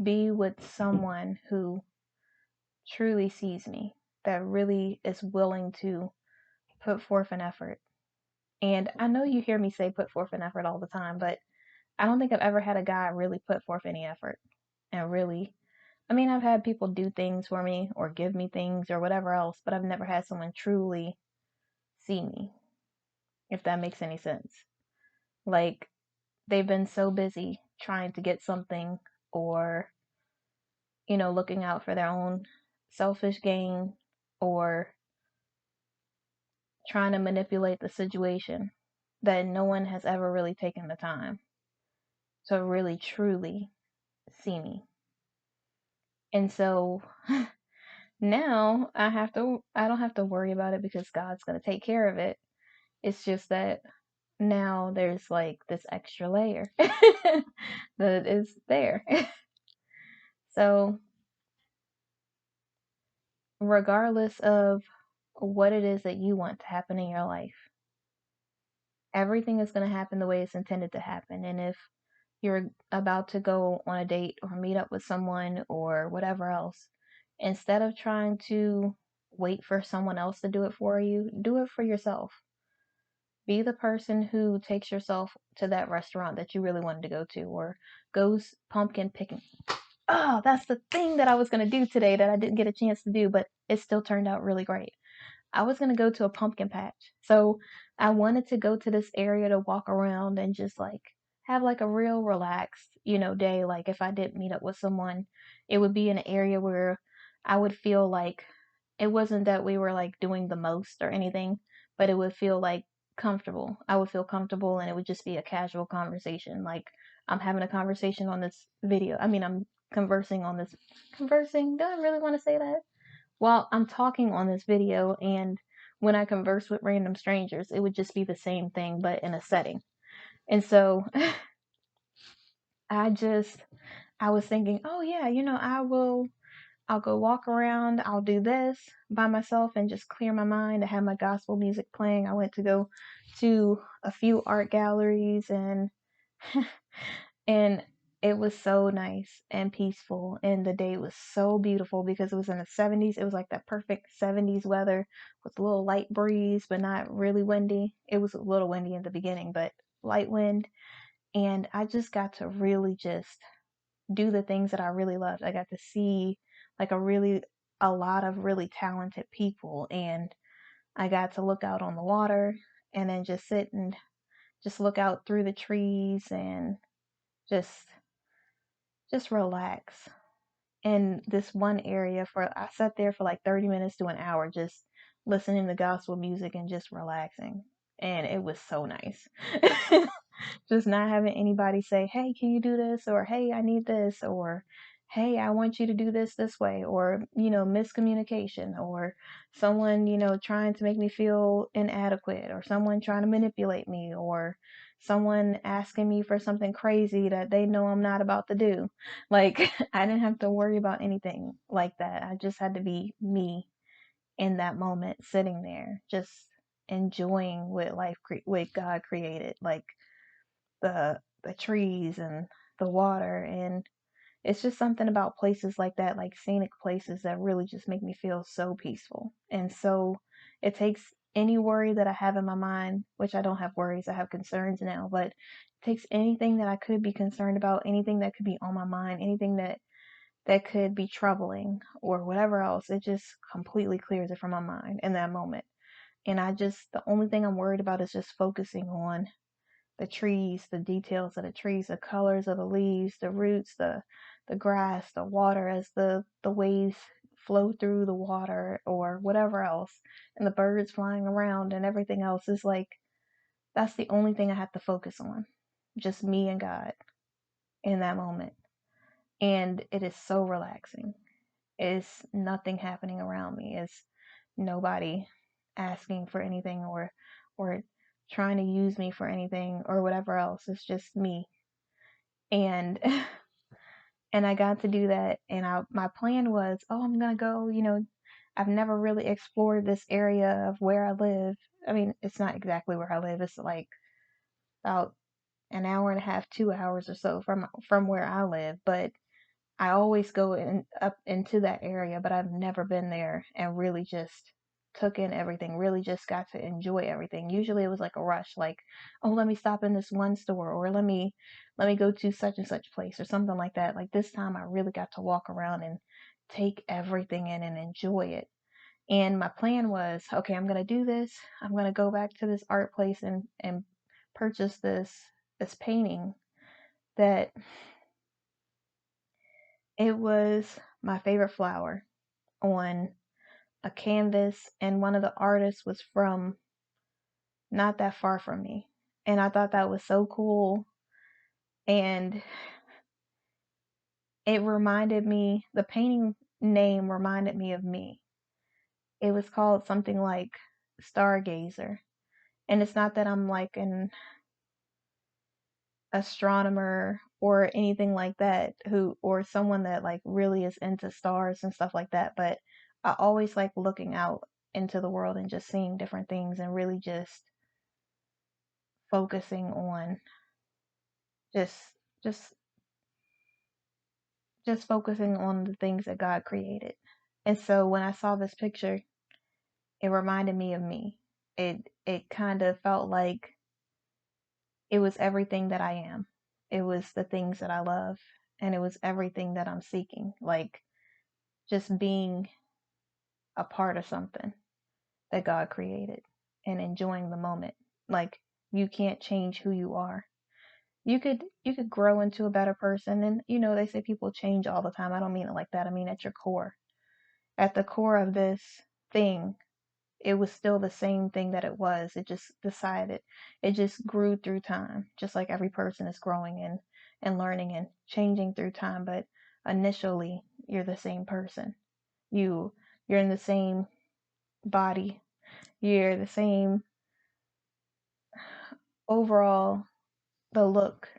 be with someone who truly sees me, that really is willing to put forth an effort. And I know you hear me say put forth an effort all the time, but I don't think I've ever had a guy really put forth any effort. And really, I mean, I've had people do things for me or give me things or whatever else, but I've never had someone truly see me, if that makes any sense. Like, they've been so busy trying to get something, or, looking out for their own selfish gain, or trying to manipulate the situation, that no one has ever really taken the time to really truly see me. And so now I don't have to worry about it because God's going to take care of it. It's just that now there's like this extra layer that is there. So regardless of what it is that you want to happen in your life, everything is going to happen the way it's intended to happen. And if you're about to go on a date or meet up with someone or whatever else, instead of trying to wait for someone else to do it for you, do it for yourself. Be the person who takes yourself to that restaurant that you really wanted to go to, or goes pumpkin picking. Oh, that's the thing that I was going to do today that I didn't get a chance to do, but it still turned out really great. I was going to go to a pumpkin patch. So I wanted to go to this area to walk around and just like have like a real relaxed, day. Like if I did meet up with someone, it would be an area where I would feel like it wasn't that we were like doing the most or anything, but it would feel like comfortable. I would feel comfortable and it would just be a casual conversation. Like I'm having a conversation on this video. I mean, I'm conversing on this. Conversing? Do I really want to say that? Well, I'm talking on this video, and when I converse with random strangers, it would just be the same thing, but in a setting. And so I was thinking, oh yeah, I'll go walk around, I'll do this by myself and just clear my mind. I have my gospel music playing. I went to go to a few art galleries, and and it was so nice and peaceful, and the day was so beautiful because it was in the 70s. It was like that perfect 70s weather with a little light breeze but not really windy. It was a little windy in the beginning, but light wind. And I just got to really just do the things that I really loved. I got to see like a lot of really talented people, and I got to look out on the water and then just sit and just look out through the trees and just relax in this one area. I sat there for like 30 minutes to an hour just listening to gospel music and just relaxing, and it was so nice. Just not having anybody say, hey, can you do this, or hey, I need this, or hey, I want you to do this way, or miscommunication, or someone trying to make me feel inadequate, or someone trying to manipulate me, or someone asking me for something crazy that they know I'm not about to do. Like I didn't have to worry about anything like that. I just had to be me in that moment, sitting there just enjoying what God created, like the trees and the water. And it's just something about places like that, like scenic places, that really just make me feel so peaceful. And so it takes any worry that I have in my mind, which I don't have worries, I have concerns now, but it takes anything that I could be concerned about, anything that could be on my mind, anything that could be troubling or whatever else, it just completely clears it from my mind in that moment. And the only thing I'm worried about is just focusing on the trees, the details of the trees, the colors of the leaves, the roots, the grass, the water as the waves flow through the water or whatever else, and the birds flying around and everything else is like that's the only thing I have to focus on. Just me and God in that moment. And it is so relaxing. It's nothing happening around me. It's nobody asking for anything or trying to use me for anything or whatever else. It's just me. And and I got to do that and my plan was, oh, I'm going to go, I've never really explored this area of where I live. I mean, it's not exactly where I live. It's like about an hour and a half, 2 hours or so from where I live, but I always go up into that area, but I've never been there and really just took in everything, really just got to enjoy everything. Usually it was like a rush, like, oh, let me stop in this one store or let me go to such and such place or something like that. Like this time I really got to walk around and take everything in and enjoy it. And my plan was, okay, I'm gonna do this. I'm gonna go back to this art place and purchase this painting that it was my favorite flower on a canvas, and one of the artists was from not that far from me. And I thought that was so cool. And the painting name reminded me of me. It was called something like Stargazer. And it's not that I'm like an astronomer or anything like that or someone that like really is into stars and stuff like that, but I always like looking out into the world and just seeing different things and really just focusing on just just just focusing on the things that God created. And so when I saw this picture, it reminded me of me. It kind of felt like it was everything that I am. It was the things that I love and it was everything that I'm seeking. Like just being a part of something that God created and enjoying the moment. Like you can't change who you are. You could grow into a better person and they say people change all the time. I don't mean it like that. I mean at your core. At the core of this thing, it was still the same thing that it was. It just grew through time, just like every person is growing and learning and changing through time. But initially, you're the same person. You're in the same body. You're the same overall, the look.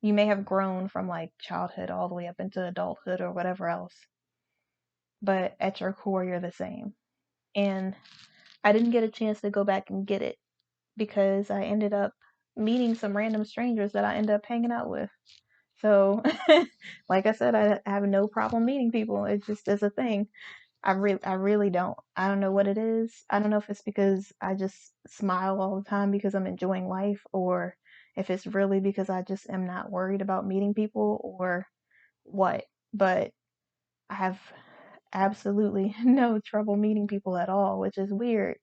You may have grown from like childhood all the way up into adulthood or whatever else, but at your core, you're the same. And I didn't get a chance to go back and get it because I ended up meeting some random strangers that I ended up hanging out with. So, like I said, I have no problem meeting people. It just is a thing. I really don't. I don't know what it is. I don't know if it's because I just smile all the time because I'm enjoying life, or if it's really because I just am not worried about meeting people, or what. But I have absolutely no trouble meeting people at all, which is weird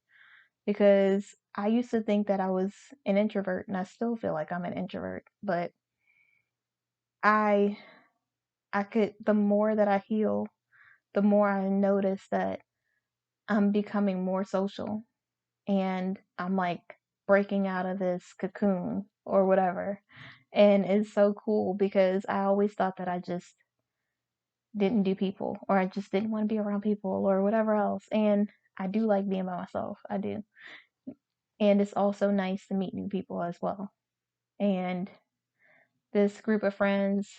because I used to think that I was an introvert, and I still feel like I'm an introvert. But I, the more that I heal, the more I notice that I'm becoming more social and I'm like breaking out of this cocoon or whatever. And it's so cool because I always thought that I just didn't do people or I just didn't want to be around people or whatever else. And I do like being by myself. I do. And it's also nice to meet new people as well. And this group of friends,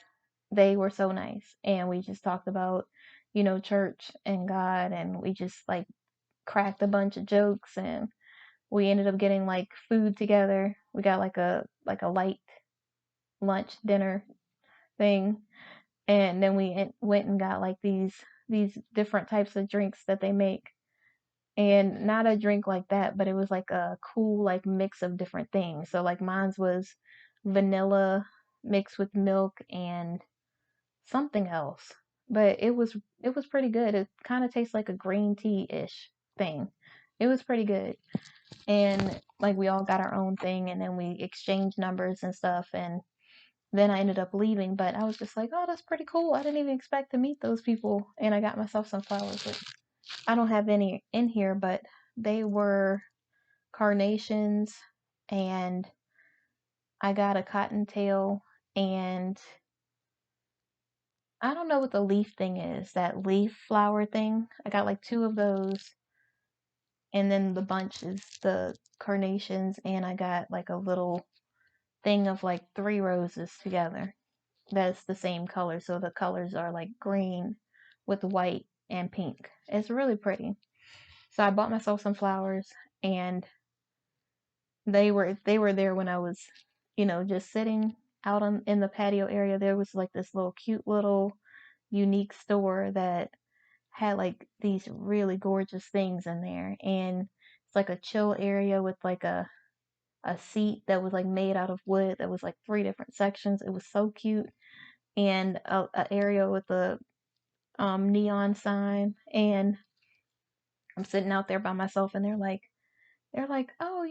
they were so nice. And we just talked about, church and God. And we just like cracked a bunch of jokes and we ended up getting like food together. We got like a light lunch dinner thing, and then we went and got like these different types of drinks that they make, and not a drink like that, but it was like a cool like mix of different things. So like mine's was vanilla mixed with milk and something else. But it was pretty good. It kind of tastes like a green tea-ish thing. It was pretty good. And like we all got our own thing and then we exchanged numbers and stuff and then I ended up leaving, but I was just like, "Oh, that's pretty cool. I didn't even expect to meet those people." And I got myself some flowers, which I don't have any in here, but they were carnations and I got a cottontail and I don't know what the leaf thing is, that leaf flower thing. I got like two of those and then the bunch is the carnations and I got like a little thing of like three roses together. That's the same color, so the colors are like green with white and pink. It's really pretty. So I bought myself some flowers and they were there when I was, just sitting out on in the patio area. There was like this little cute little unique store that had like these really gorgeous things in there and it's like a chill area with like a seat that was like made out of wood that was like three different sections. It was so cute and a area with a neon sign and I'm sitting out there by myself and they're like, "Oh,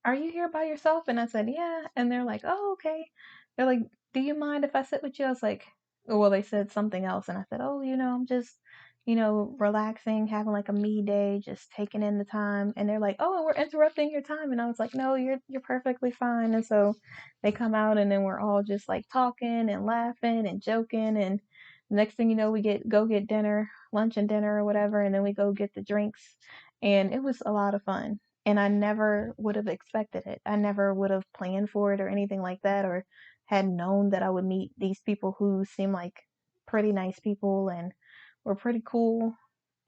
are you here by yourself?" And I said, "Yeah." And they're like, "Oh, okay." They're like, "Do you mind if I sit with you?" I was like, well, they said something else. And I said, "Oh, I'm just, relaxing, having like a me day, just taking in the time." And they're like, "Oh, and we're interrupting your time." And I was like, "No, you're perfectly fine." And so they come out and then we're all just like talking and laughing and joking. And next thing you know, we go get dinner, lunch and dinner or whatever. And then we go get the drinks. And it was a lot of fun and I never would have expected it. I never would have planned for it or anything like that, or had known that I would meet these people who seem like pretty nice people and were pretty cool.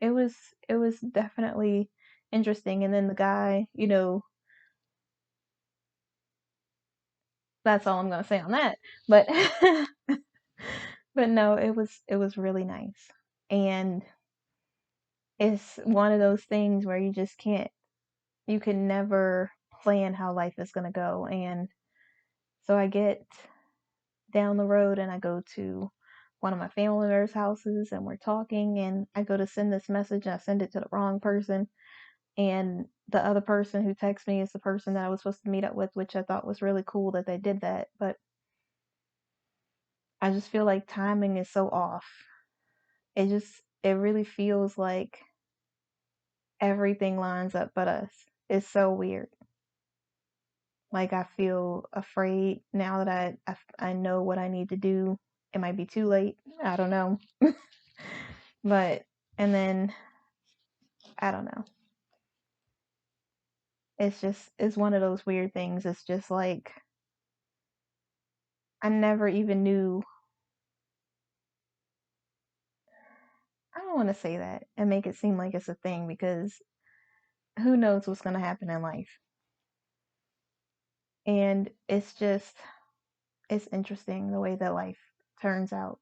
It was it was definitely interesting. And then the guy, that's all I'm gonna say on that. But but no, it was really nice. And it's one of those things where you can never plan how life is gonna go. And so I get down the road and I go to one of my family members' houses and we're talking and I go to send this message and I send it to the wrong person. And the other person who texts me is the person that I was supposed to meet up with, which I thought was really cool that they did that. But I just feel like timing is so off. It really feels like everything lines up but us. It's so weird. Like I feel afraid now that I know what I need to do. It might be too late. I don't know. But and then I don't know. It's one of those weird things. It's just like I never even knew. I don't want to say that and make it seem like it's a thing because who knows what's going to happen in life. And it's interesting the way that life turns out.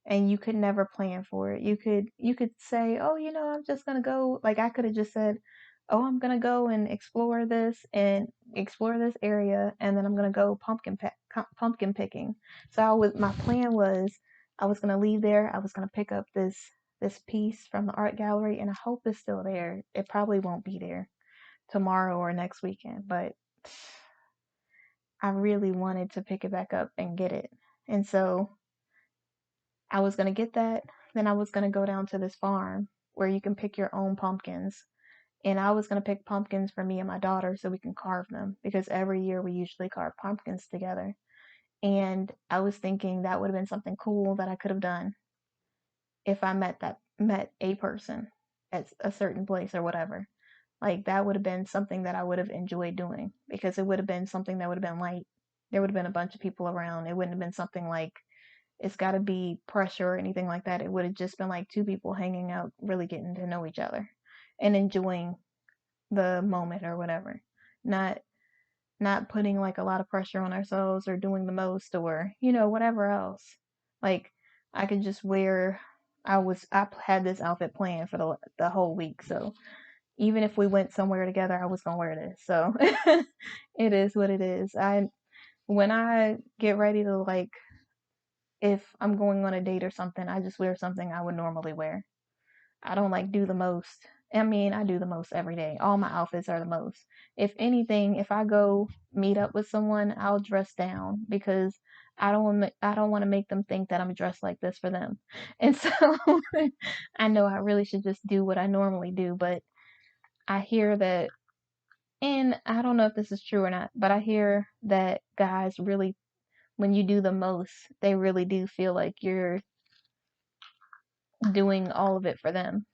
And you could never plan for it. You could say, "Oh, I'm just going to go." Like I could have just said, "Oh, I'm going to go and explore this area and then I'm going to go pumpkin picking." So my plan was I was going to leave there. I was going to pick up this piece from the art gallery and I hope it's still there. It probably won't be there tomorrow or next weekend, but I really wanted to pick it back up and get it. And so I was gonna get that. Then I was gonna go down to this farm where you can pick your own pumpkins. And I was gonna pick pumpkins for me and my daughter so we can carve them because every year we usually carve pumpkins together. And I was thinking that would have been something cool that I could have done if I met a person at a certain place or whatever. Like that would have been something that I would have enjoyed doing because it would have been something that would have been light. There would have been a bunch of people around. It wouldn't have been something like it's got to be pressure or anything like that. It would have just been like two people hanging out, really getting to know each other and enjoying the moment or whatever. Not not putting like a lot of pressure on ourselves or doing the most or, whatever else. Like I could just wear I had this outfit planned for the whole week. So even if we went somewhere together, I was gonna wear this. So it is what it is. When I get ready to, like, if I'm going on a date or something, I just wear something I would normally wear. I don't like do the most. I mean, I do the most every day. All my outfits are the most. If anything, if I go meet up with someone, I'll dress down because I don't want to make them think that I'm dressed like this for them. And so I know I really should just do what I normally do, but I hear that, and I don't know if this is true or not, but I hear that guys really, when you do the most, they really do feel like you're doing all of it for them.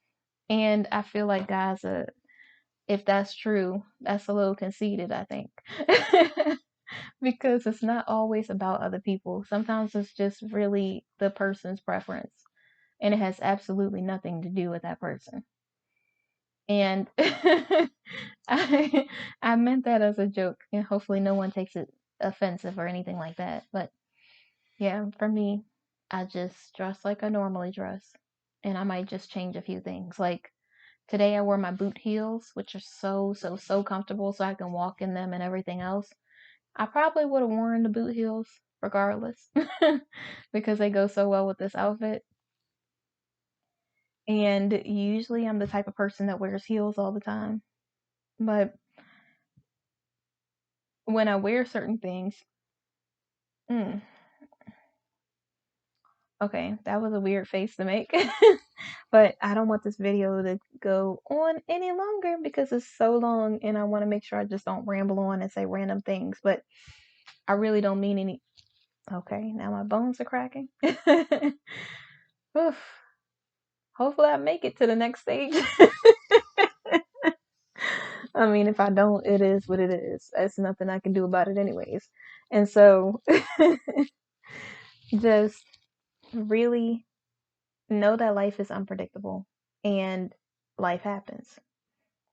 And I feel like guys, if that's true, that's a little conceited, I think. Because it's not always about other people. Sometimes it's just really the person's preference. And it has absolutely nothing to do with that person. And I, I meant that as a joke, and hopefully no one takes it offensive or anything like that. But yeah, for me, I just dress like I normally dress. And I might just change a few things. Like today I wore my boot heels, which are so comfortable so I can walk in them and everything else. I probably would have worn the boot heels regardless because they go so well with this outfit. And usually I'm the type of person that wears heels all the time. But when I wear certain things, mm, okay, that was a weird face to make. But I don't want this video to go on any longer because it's so long and I want to make sure I just don't ramble on and say random things. But I really don't mean any. Okay, now my bones are cracking. Oof. Hopefully I make it to the next stage. I mean, if I don't, it is what it is. There's nothing I can do about it anyways. And so just really know that life is unpredictable and life happens.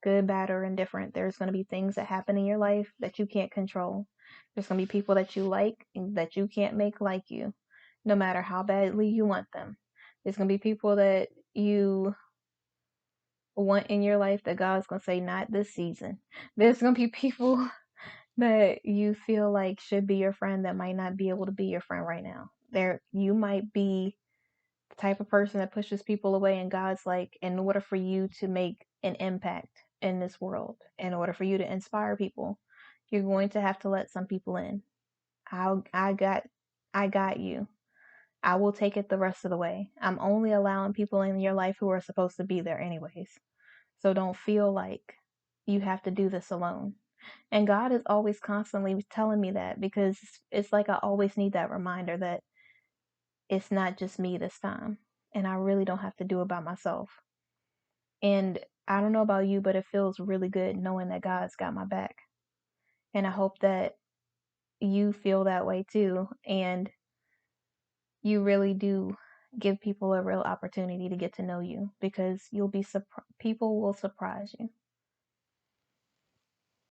Good, bad, or indifferent. There's going to be things that happen in your life that you can't control. There's going to be people that you like and that you can't make like you, no matter how badly you want them. There's going to be people that you want in your life that God's going to say, not this season. There's going to be people that you feel like should be your friend that might not be able to be your friend right now. You might be the type of person that pushes people away, and God's like, in order for you to make an impact in this world, in order for you to inspire people, you're going to have to let some people in. I got you. I will take it the rest of the way. I'm only allowing people in your life who are supposed to be there anyways. So don't feel like you have to do this alone. And God is always constantly telling me that because it's like I always need that reminder that it's not just me this time. And I really don't have to do it by myself. And I don't know about you, but it feels really good knowing that God's got my back. And I hope that you feel that way too. And you really do give people a real opportunity to get to know you because people will surprise you.